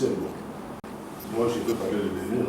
c'est bon. Moi, je peux parler de l'avenir.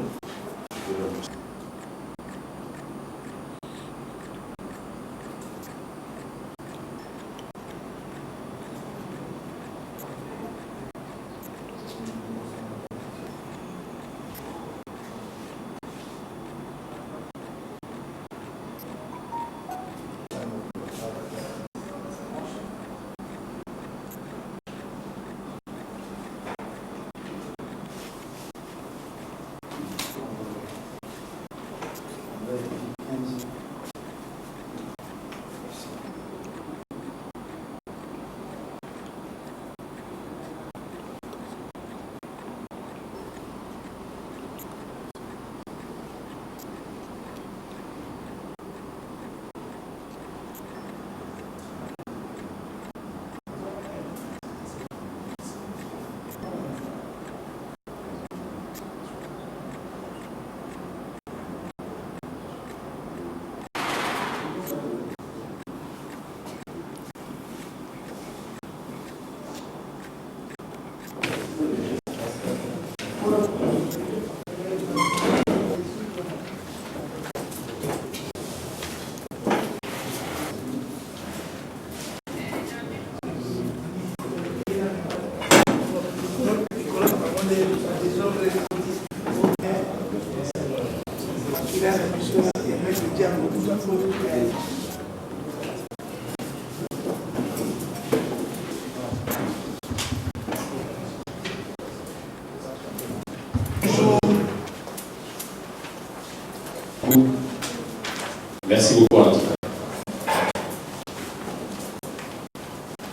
Merci beaucoup en tout cas.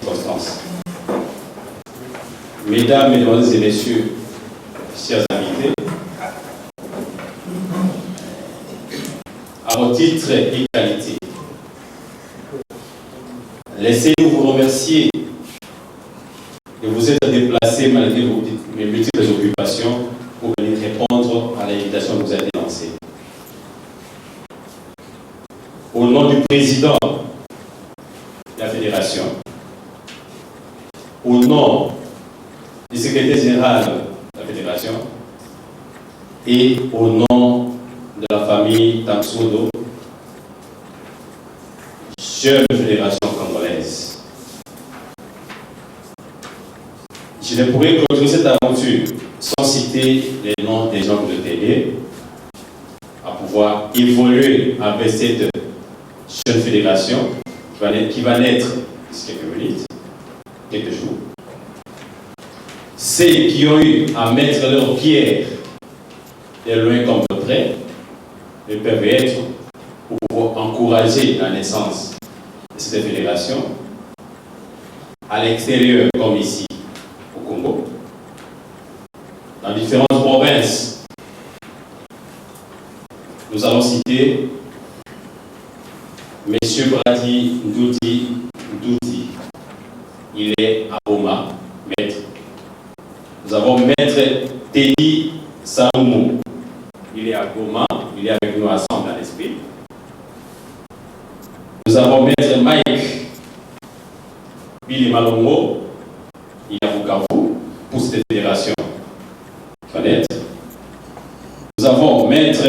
Constance. Mesdames, Mesdemoiselles et Messieurs, chers invités, à vos titres et qualités, laissez-nous vous remercier de vous être déplacés malgré vos multiples occupations pour venir répondre à l'invitation que vous avez lancée. Au nom du président de la fédération, au nom du secrétaire général de la fédération et au nom de la famille Tamsudo, jeune fédération congolaise, je ne pourrais clôturer cette aventure sans citer les noms des gens de télé à pouvoir évoluer avec cette jeune fédération qui va naître d'ici quelques minutes, quelques jours. Ceux qui ont eu à mettre leur pierre de loin comme de près ne peuvent être pour pouvoir encourager la naissance de cette fédération à l'extérieur comme ici au Congo, dans différentes provinces. Nous allons citer Monsieur Brady Ndouti, il est à Boma, maître. Nous avons maître Teddy Saoumou, il est à Boma, il est avec nous ensemble dans l'esprit. Nous avons maître Mike Billy Malongo, il est à Bukavu pour cette fédération. Nous avons maître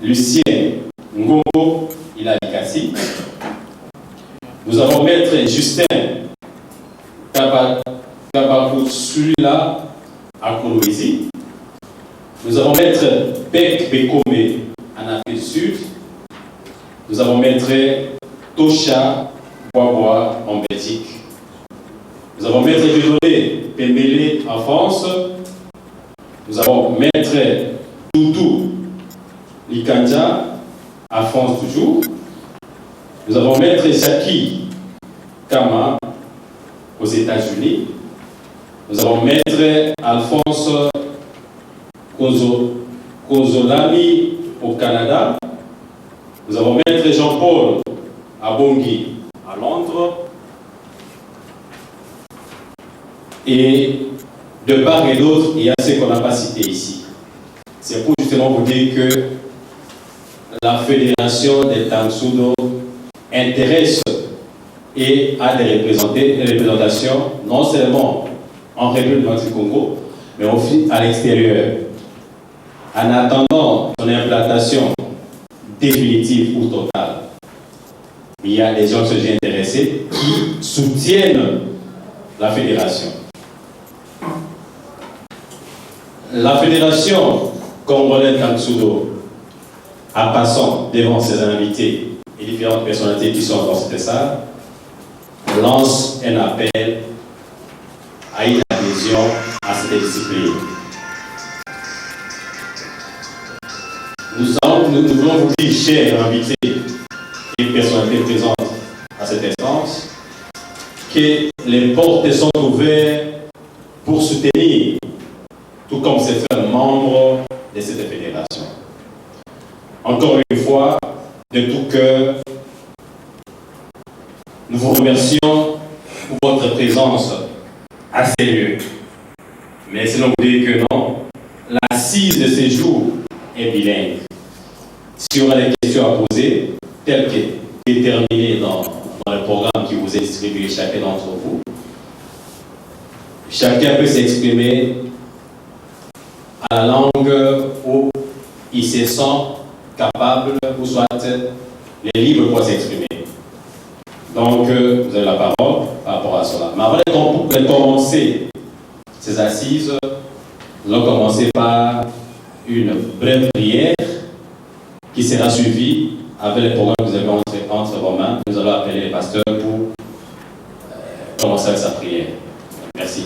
Lucien Ngombo, il est à Likasi. Nous avons maître Justin Kabakousula à Kolwezi. Nous avons maître Bek Bekome en Afrique du Sud. Nous avons maître Tosha Boaboa en Belgique. Nous avons maître Dieudonné Pembele en France. Nous avons maître Doudou Likanja à France toujours. Nous avons maître Jackie Kama aux États-Unis. Nous avons maître Alphonse Kozolami au Canada. Nous avons maître Jean-Paul Abongi à Londres. Et de part et d'autre, il y a ce qu'on n'a pas cité ici. C'est pour justement vous dire que la fédération des Tamsudo intéresse et a des représentations non seulement en République du Congo, mais aussi à l'extérieur. En attendant son implantation définitive ou totale, il y a des ONG intéressés qui soutiennent la fédération. La fédération congolaise Tang-Sou-Do, en passant devant ses invités et différentes personnalités qui sont dans cette salle, lance un appel à une adhésion à cette discipline. Nous voulons vous dire, chers invités et personnalités présentes à cette instance, que les portes sont ouvertes pour soutenir, tout comme c'est fait membre de cette fédération. Encore une fois, de tout cœur, nous vous remercions pour votre présence à ces lieux. Mais si l'on vous dit que non, l'assise de ces jours est bilingue. S'il y aura des questions à poser, telles que déterminées dans le programme qui vous est distribué chacun d'entre vous, chacun peut s'exprimer à la langue où il se sent capable ou soit les libre pour s'exprimer. Donc, vous avez la parole par rapport à cela. Mais avant de commencer ces assises, nous allons commencer par une brève prière qui sera suivie avec les programmes que vous avez entre vos mains. Nous allons appeler les pasteurs pour commencer avec sa prière. Merci.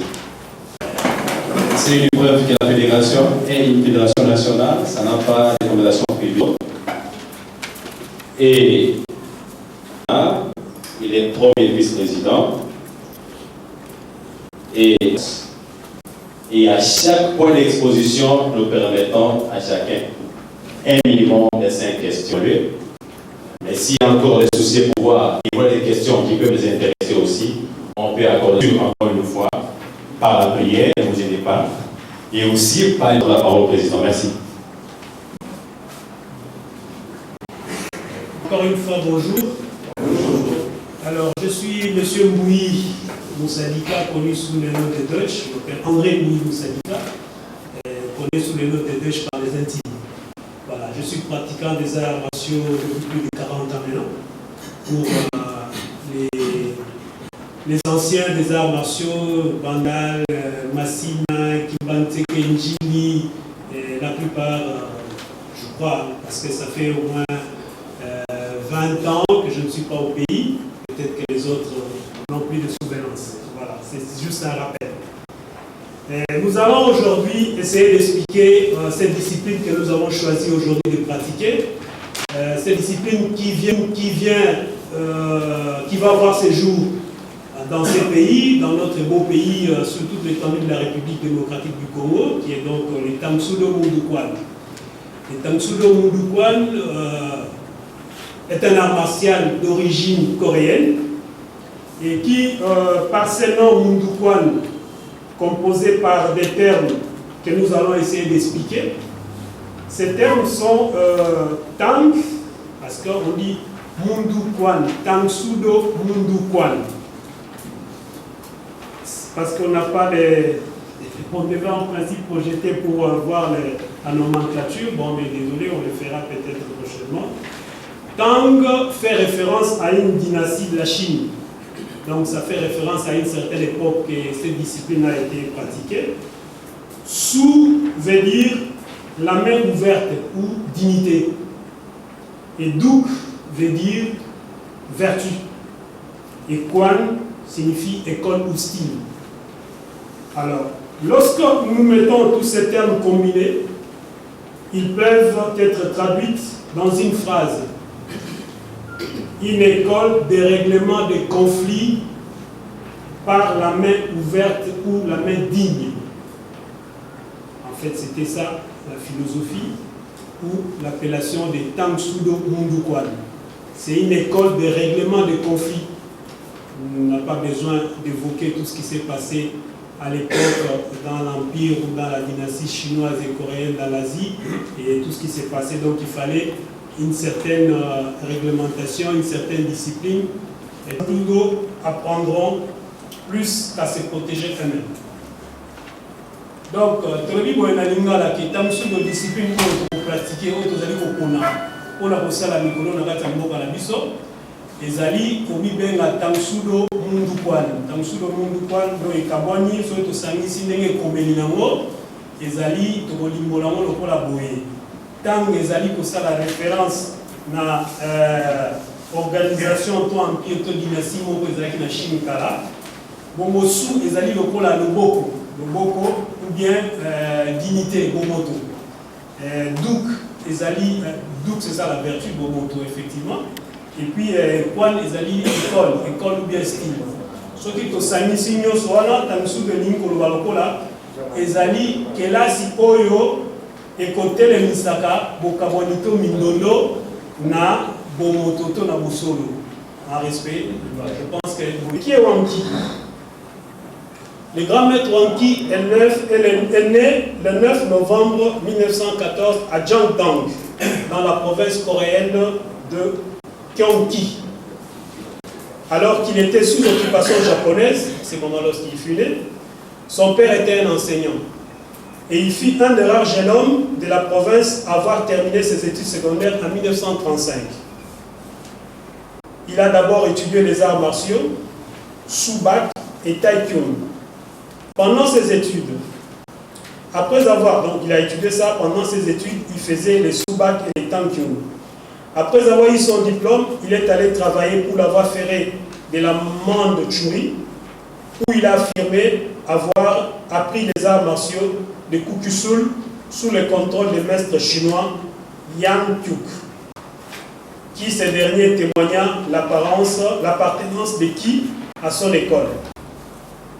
C'est une preuve que la fédération est une fédération nationale, ça n'a pas de connotation privée. Et il est premier vice-président. Et à chaque point d'exposition, nous permettons à chacun un minimum de 5 questions. Mais s'il y a encore des soucis pour voir, il y a des questions qui peuvent nous intéresser aussi, on peut accorder encore une fois par la prière, ne vous aidez pas, et aussi par la parole au président. Merci. Encore une fois, bonjour. Alors, je suis M. Moui Moussalika, connu sous le nom de Deutsch. Je m'appelle André Moui Moussalika, connu sous le nom de Deutsch par les intimes. Voilà, je suis pratiquant des arts martiaux depuis plus de 40 ans maintenant. Pour les anciens des arts martiaux, Bandal, Massina, Kimbante, Kenjini, la plupart, je crois, parce que ça fait au moins 20 ans que je ne suis pas au pays. Peut-être que les autres n'ont plus de souvenance. Voilà, c'est juste un rappel. Nous allons aujourd'hui essayer d'expliquer cette discipline que nous avons choisi aujourd'hui de pratiquer. Cette discipline qui va avoir ses jours dans ces pays, dans notre beau pays, sur toute l'étendue de la République démocratique du Congo, qui est donc les Tang-Sou-Do Mundukwan. Les Tang-Sou-Do Mundukwan est un art martial d'origine coréenne et qui, par ce nom Mundukwan, composé par des termes que nous allons essayer d'expliquer, ces termes sont Tang, parce qu'on dit Mundukwan, Tang-Sou-Do Mundukwan. Parce qu'on n'a pas les... On devait en principe projeter pour voir la nomenclature, bon mais désolé, on le fera peut-être prochainement. Tang fait référence à une dynastie de la Chine. Donc ça fait référence à une certaine époque que cette discipline a été pratiquée. Sou veut dire la main ouverte ou dignité. Et Duk veut dire vertu. Et Quan signifie école ou style. Alors, lorsque nous mettons tous ces termes combinés, ils peuvent être traduits dans une phrase. Une école de règlement des conflits par la main ouverte ou la main digne. En fait, c'était ça la philosophie ou l'appellation des Tang-Sou-Do Mundukwan. C'est une école de règlement des conflits. On n'a pas besoin d'évoquer tout ce qui s'est passé à l'époque dans l'Empire ou dans la dynastie chinoise et coréenne dans l'Asie et tout ce qui s'est passé. Donc il fallait une certaine réglementation, une certaine discipline. Et tous nous apprendront plus qu'à se protéger eux-mêmes. Donc, tolobi boye na lingala ki tamsu de discipline pour pratiquer auto zali ko pona ko sala mikolo na kati mboka na biso ezali ko bibenga tamsudo mundu kwan do ekabwani so to sangisi ndenge komeli nango ezali to bolimbola ngo lokola boye tango ezali ko sala référence na organisation to empire to dynastie moko ezali na Chine kala bongo su ezali lokola loboko ou bien dignité bomoto douk ezali douk c'est ça la vertu bomoto effectivement et puis kwan ezali école ou bien style soki to sangisi nyonso wana tamsu de ligne koloba lokola ezali kelasi oyo ekotelemisaka bokabwani to mindondo na bomoto to na bosolo en respect. Je pense que qui est Wanki? Le grand maître Wanki est né le 9 novembre 1914 à Jiangdong, dans la province coréenne de Gyeonggi. Alors qu'il était sous occupation japonaise, c'est moment lorsqu'il fut né, son père était un enseignant. Et il fut un des rares jeunes hommes de la province à avoir terminé ses études secondaires en 1935. Il a d'abord étudié les arts martiaux, Subak et Taekwondo. Pendant ses études, après avoir, donc il a étudié ça, pendant ses études, il faisait les Subak et les Taekwondo. Après avoir eu son diplôme, il est allé travailler pour la voie ferrée de la Mandchourie, où il a affirmé avoir appris les arts martiaux de Kukusul sous le contrôle des maîtres chinois Yang Kyuk, qui ces derniers témoigna l'appartenance de Qi à son école.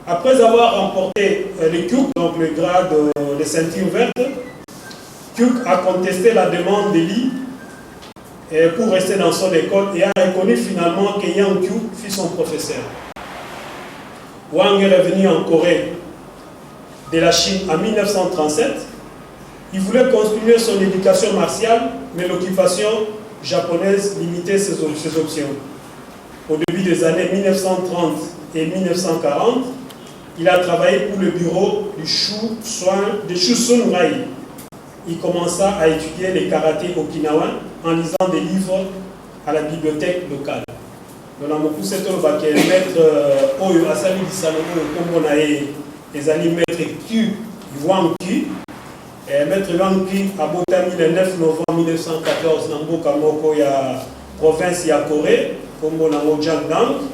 Après avoir remporté le Kyuk, donc le grade de ceinture verte, Kyuk a contesté la demande de Li pour rester dans son école et a reconnu finalement que Yang Kyuk fut son professeur. Wang est revenu en Corée de la Chine en 1937. Il voulait continuer son éducation martiale, mais l'occupation japonaise limitait ses options. Au début des années 1930 et 1940, il a travaillé pour le bureau du Shusun Rai. Il commença à étudier le karaté okinawan en lisant des livres à la bibliothèque locale. Dans mon coup, c'est un maître Oyo Asali Disalomo, comme on a les maître Q Wanki. Maître Wanki a botami le 9 novembre 1914 dans Mboka Moko, ya province ya Corée, comme on a Jiangdong.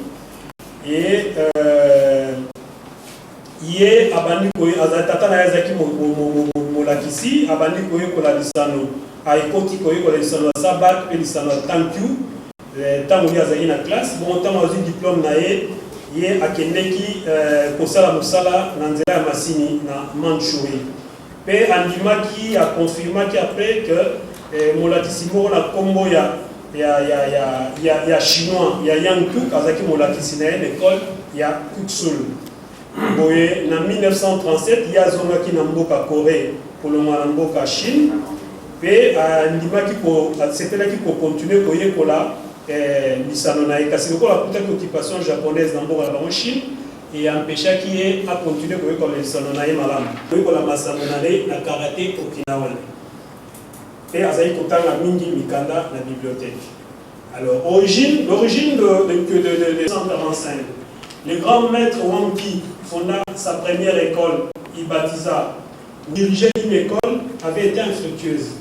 Et hier, abandi koye azatata na yazaki molakisi, abandi koye kola lisano, a ekoti koye kola lisano sabak pe lisano thank you. Tant qu'il y a une classe, bon temps on a eu diplôme naé, hier à Kendeki, Kosala Moussala, Nanzela Massini, na Mandchourie. Puis Andima qui a confirmé qu'après que Molatissimo na Combo ya chinois, il y a Yang Kyuk, Kazaki Molatissina, l'école, il y a Kuksul. Boye na 1937, il y a Zonga qui n'a pas Corée, pour le moment n'a Chine. Puis Andima qui c'était là qui peut continuer koye kola Nissanona et Kassiko la toute occupation japonaise dans la Chine et empêcha qui est à continuer comme les Nissanona et Malam. Pour la Massanonale, la karaté okinawan. Et Azaï Kotanga Mingi Mikanda, la bibliothèque. Alors, l'origine de 1945. Le grand maître Wanki fonda sa première école, il baptisa, dirigeait une école, avait été infructueuse.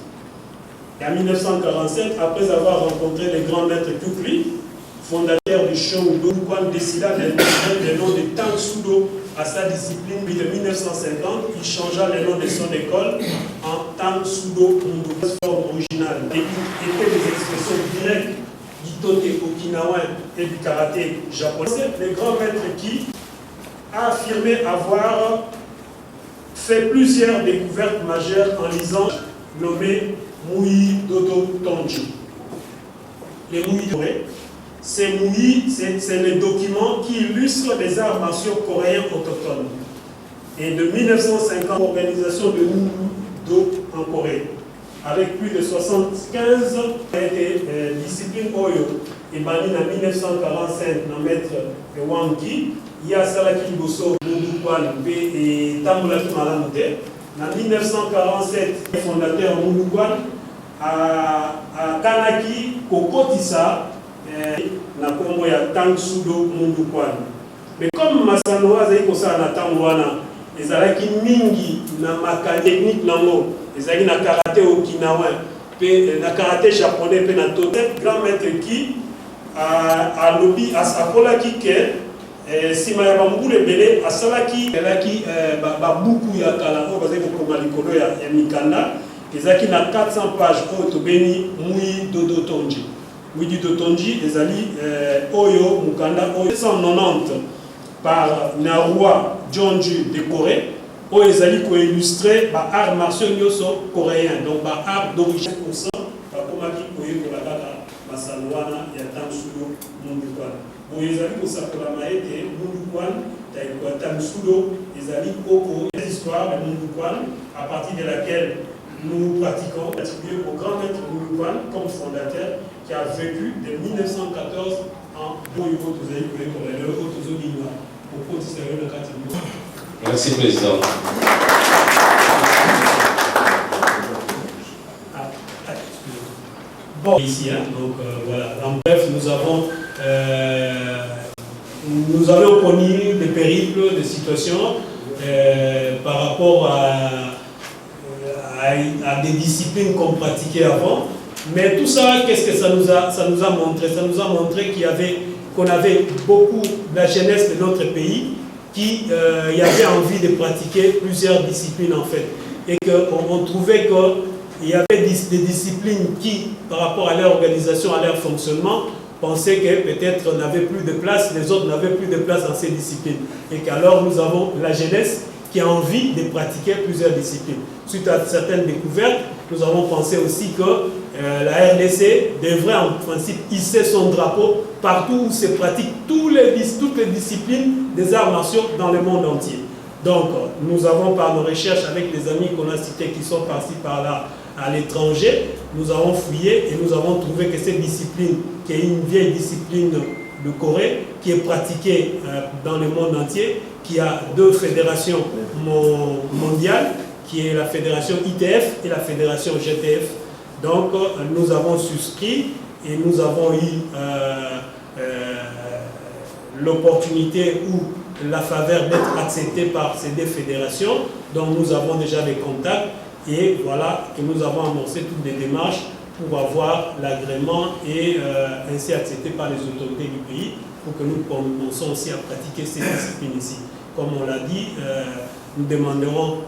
Et en 1947, après avoir rencontré le grand maître Kukli, fondateur du Shōdo, Kwan décida de mettre le nom de Tang Sudo à sa discipline. Puis de 1950, il changea le nom de son école en Tang Sudo Mundo, forme originale. Et étaient des expressions directes du Tote okinawan et du karaté japonais. Le grand maître qui a affirmé avoir fait plusieurs découvertes majeures en lisant nommé Mui Dodo Tonji. Les Mui Dodo, c'est le document qui illustre les arts martiaux coréens autochtones. Et de 1950, l'organisation de Mui Dodo en Corée, avec plus de 75 disciplines Oyo, et banni en 1945, dans maître Wanki, il y a Salaki Bosso, Moundoukwani et Tamboulaki Malamouté. En 1947, le fondateur Moundoukwani a Kanaki Kokotisa na Kongo ya Tangsudo Moundoukwani. Mais comme Masanoa Zaï Kosa na Tamouana, les Alaki Mingi na maka technique nango, les Alaki na karaté okinawa, na karaté japonais, pe na totem grand maître qui a lobby à Sakolaki ke sima ya bambule belé asalaki elaki babuku ya kala o bazali kokoma likolo ya mikanda ezaki na 400 pages oyo tobeni Mui Dodo Tonji. Mui Dodo Tonji ezali oyo mukanda oyo 190 par Narua Jonju décoré oyo ezali ko illustrer ba arts martiaux nyoso coréens, donc ba arts d'origine constant bakomaki koyekola kaka Masanoana ya Tangsudo Moundoukwani. Bon, ils allaient au Sakolama et Moundoukwani, Tangsudo, ils allaient au l'histoire de Moundoukwani, à partir de laquelle nous pratiquons, attribué au grand maître Moundoukwani comme fondateur, qui a vécu de 1914 en Boyo Tozaï pour le Haut-Tozolinois. Merci, Président. Bon, ici, hein, donc voilà. En bref, nous avons connu des périples, des situations par rapport à des disciplines qu'on pratiquait avant. Mais tout ça, qu'est-ce que ça nous a montré? Ça nous a montré qu'on avait beaucoup de la jeunesse de notre pays qui y avait envie de pratiquer plusieurs disciplines en fait. Et qu'on trouvait qu'il y avait des disciplines qui, par rapport à leur organisation, à leur fonctionnement, pensaient que peut-être n'avaient plus de place, les autres n'avaient plus de place dans ces disciplines. Et qu'alors nous avons la jeunesse qui a envie de pratiquer plusieurs disciplines. Suite à certaines découvertes, nous avons pensé aussi que la RDC devrait en principe hisser son drapeau partout où se pratiquent toutes les disciplines des arts martiaux dans le monde entier. Donc, nous avons par nos recherches avec les amis qu'on a cités qui sont par-ci par-là à l'étranger, nous avons fouillé et nous avons trouvé que cette discipline, qui est une vieille discipline de Corée, qui est pratiquée dans le monde entier, qui a deux fédérations mondiales, qui est la fédération ITF et la fédération GTF. Donc, nous avons souscrit et nous avons eu l'opportunité ou la faveur d'être acceptés par ces deux fédérations. Donc, nous avons déjà des contacts et voilà que nous avons amorcé toutes les démarches pour avoir l'agrément et ainsi accepté par les autorités du pays pour que nous commençons aussi à pratiquer ces disciplines ici. Comme on l'a dit, nous demanderons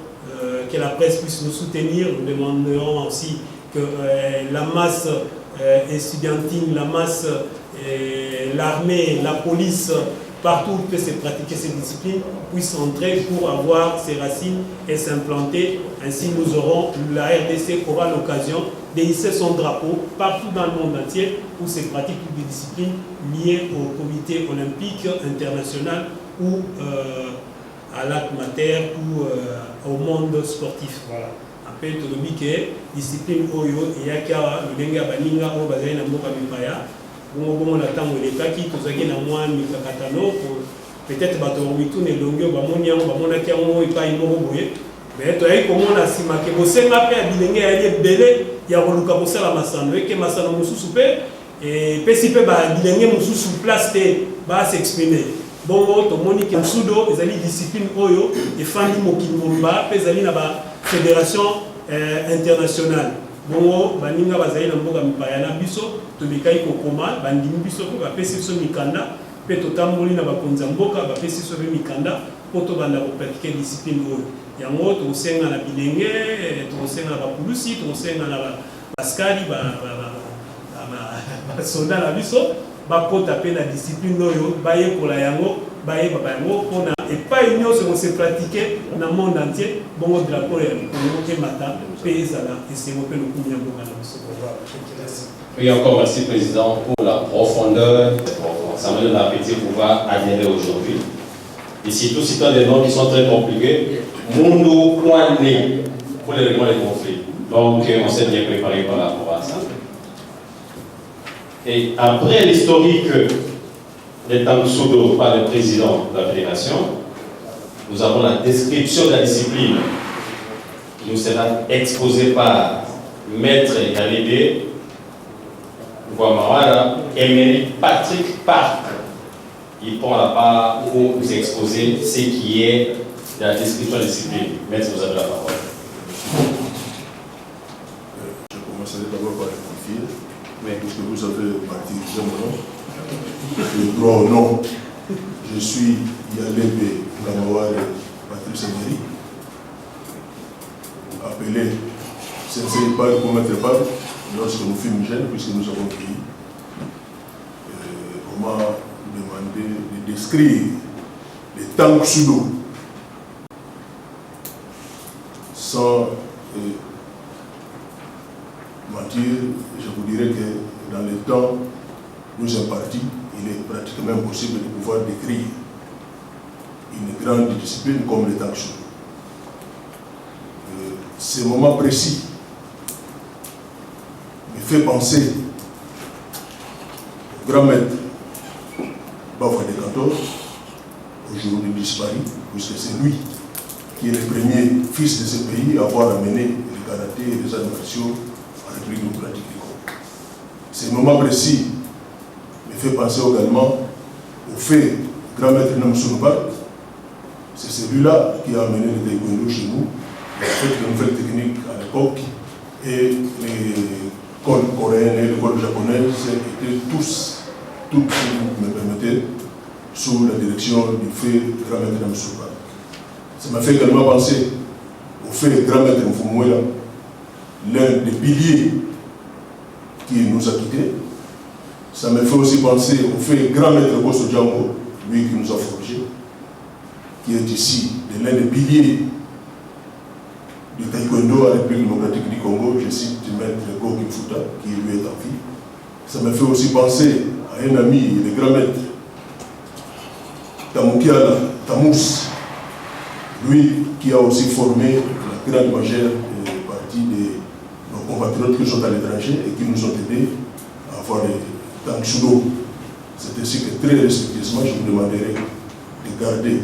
que la presse puisse nous soutenir, nous demanderons aussi que la masse estudiantine, la masse, l'armée, la police, partout où peut se pratiquer ces disciplines, puissent entrer pour avoir ses racines et s'implanter. Ainsi, nous aurons, la RDC aura l'occasion de hisser son drapeau partout dans le monde entier où se pratiquent toutes les disciplines liées au comité olympique international ou à l'ACMATER ou au monde sportif. Voilà. Après, tout le monde qui est discipline Oyo et Yaka, le Denga Baninga, ou Bazaina Moka Mipaya. Bon, on attend les cas qui nous a na moi Mikakatano peut-être Batormitou ne Longyo, Bamonia, Bamonakamo et pas Imoroboye. Mais tu as comment on a simake, vous savez, ma père, il y a des belés, il y a un peu de Massano, et que Massano Moussou soupé, et Pessipe, il y a un Moussou sous place, va s'exprimer. Bon, tout le monde qui est en soudo, les alliés discipline Oyo, et Fanny Mokimomba, les alliés de la fédération internationale. Bon, baninga bazali na mboka mipaya na biso tobekai kokoma bandimi biso ko bapesi so mikanda pe totamboli na bakonza mboka bapesi so mikanda po to banda ko pratiquer discipline oyo yango to senga na bilenge to senga na bapulusi to senga na baskari ba soldat na biso ba kota pe na discipline oyo baye kola yango baye baba yango pona et pas union se se pratiquer dans le monde entier bon drapeau ya ko mata pe ezala et c'est mo pe le coup ya mboka na biso ko voir. Oui, encore merci Président pour la profondeur. Ça me donne l'appétit de pouvoir adhérer aujourd'hui. Ici, tout citant des noms qui sont très compliqués. Mundo Kwani pour les règlements des conflits. Donc, on s'est bien préparé par rapport à ça. Et après l'historique des Tangsudo par le président de la fédération, nous avons la description de la discipline qui nous sera exposée par Maître Galibé Guamawara et Patrick Park. Ils prend la part pour nous exposer ce qui est de la description de la discipline. Maître, vous avez la parole. Je commencerai d'abord par les confier, puisque vous avez baptisé mon nom. Le droit au nom, je suis Yalebe Gamaware Patrick Seigneri, appelé Sensei Par pour Maître Par, lorsque nous fûmes jeunes, puisque nous avons pris. On m'a demandé de décrire les tanks sudo sans mentir. Je vous dirais que dans les temps nous impartis, il est pratiquement impossible de pouvoir décrire une grande discipline comme les tanks sudo. Ces moments précis me fait penser au grand maître Bafoué de Cantor, aujourd'hui disparu, puisque c'est lui qui est le premier fils de ce pays à avoir amené le karaté et les arts martiaux en République démocratique du Congo. Ces moments précis me fait penser également au fait grand maître Namsounouba. C'est celui-là qui a amené le taekwondo chez nous, il a fait de nouvelles techniques à l'époque, et l'école coréenne et l'école japonaise étaient tous, si vous me permettez, sous la direction du fait grand maître Namsounouba. Ça m'a fait également penser au fait grand maître Mfumouela, l'un des piliers qui nous a quittés. Ça m'a fait aussi penser au fait grand maître Bosso Django, lui qui nous a forgé, qui est ici, l'un des piliers du taekwondo à la République démocratique du Congo. Je cite maître Go Kimfuta, qui lui est en vie. Ça m'a fait aussi penser à un ami, le grand maître Tamukiala Tamous, lui qui a aussi formé la grande majeure partie de nos compatriotes qui sont à l'étranger et qui nous ont aidés à avoir des tanks sudo. C'est ainsi que très respectueusement, je vous demanderai de garder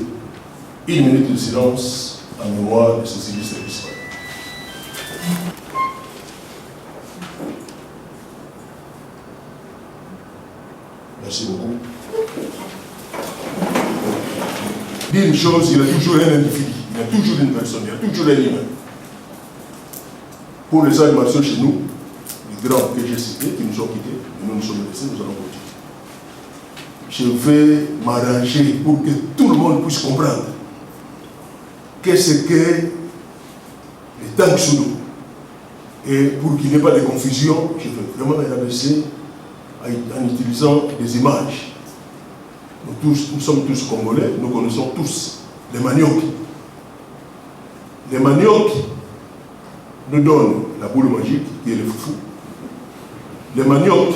une minute de silence en mémoire de ces illustres disparus. Merci beaucoup. Dire une chose, il y a toujours un individu, il y a toujours une personne, il y a toujours un humain. Pour les arts martiaux chez nous, les grands que j'ai cités, qui nous ont quittés, nous nous sommes laissés, nous allons continuer. Je vais m'arranger pour que tout le monde puisse comprendre qu'est-ce que les tanks sudo. Et pour qu'il n'y ait pas de confusion, je vais vraiment m'adresser en utilisant des images. Nous sommes tous congolais, nous connaissons tous les maniocs. Les maniocs nous donnent la boule magique qui est le foufou. Les maniocs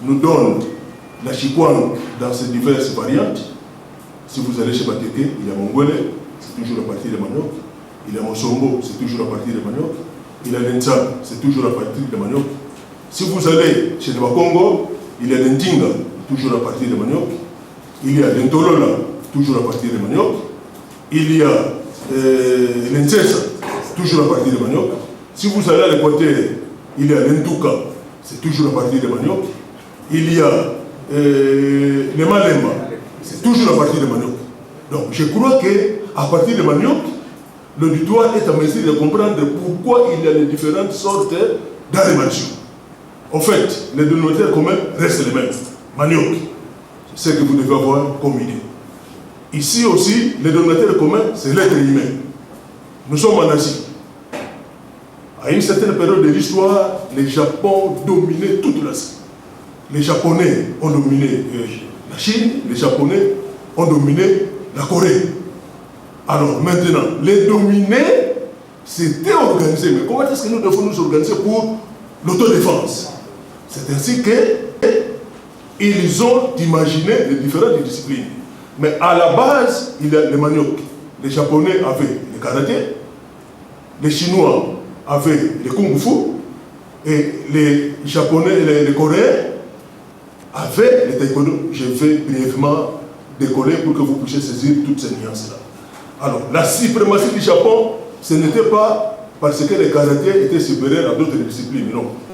nous donnent la chikwang dans ses diverses variantes. Si vous allez chez Bateke, il y a mongolais, c'est toujours à partir des maniocs. Il y a Mosombo, c'est toujours à partir des maniocs. Il y a l'Ensab, c'est toujours à partir des maniocs. Si vous allez chez les Bakongo, il y a l'Indinga, toujours à partir des maniocs. Il y a l'Entolola, toujours à partir des maniocs. Il y a l'Ensesa, toujours à partir des maniocs. Si vous allez à l'Équateur, il y a l'Entouka, c'est toujours à partir des maniocs. Il y a les Malemba, c'est toujours à partir des maniocs. Donc je crois qu'à partir des maniocs, l'auditoire est en mesure de comprendre pourquoi il y a les différentes sortes d'arts martiaux. En fait, les dénominateurs communs restent les mêmes. Manioc, c'est ce que vous devez avoir comme idée. Ici aussi, les dénominateurs communs, c'est l'être humain. Nous sommes en Asie. À une certaine période de l'histoire, les Japon dominaient toute l'Asie. Les Japonais ont dominé la Chine, les Japonais ont dominé la Corée. Alors maintenant, les dominés, c'était organisé. Mais comment est-ce que nous devons nous organiser pour l'autodéfense? C'est ainsi qu'ils ont imaginé les différentes disciplines. Mais à la base, il y a les maniocs. Les Japonais avaient le karaté, les Chinois avaient le kung-fu, et les Japonais, les Coréens avaient le taekwondo. Je vais brièvement décoller pour que vous puissiez saisir toutes ces nuances-là. Alors, la suprématie du Japon, ce n'était pas parce que les Canadiens étaient supérieurs à d'autres disciplines, non.